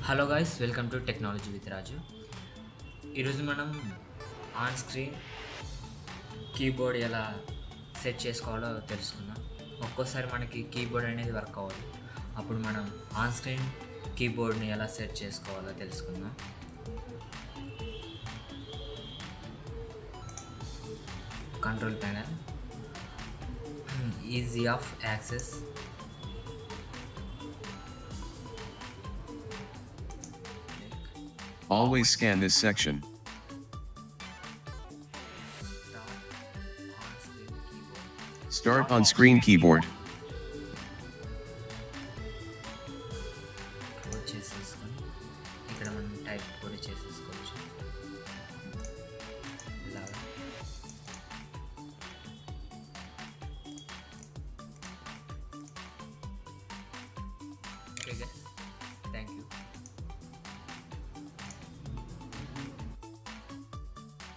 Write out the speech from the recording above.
Hello guys, welcome to technology with Raju. ఈరోజు మనం on screen keyboard ఎలా సెట్ చేసుకోవాలో తెలుసుకుందాం. ఒక్కోసారి మనకి కీబోర్డ్ అనేది వర్క్ అవ్వదు. అప్పుడు మనం ఆన్ స్క్రీన్ కీబోర్డ్ని ఎలా సెట్ చేసుకోవాలో తెలుసుకుందాం. Control panel, easy of access, Always scan this section. Start on screen keyboard, Start on screen keyboard. Close చేసేసుకొని ఇక్కడ మనం టైప్ కూడా చేసేసుకోవచ్చు. ఇలాగా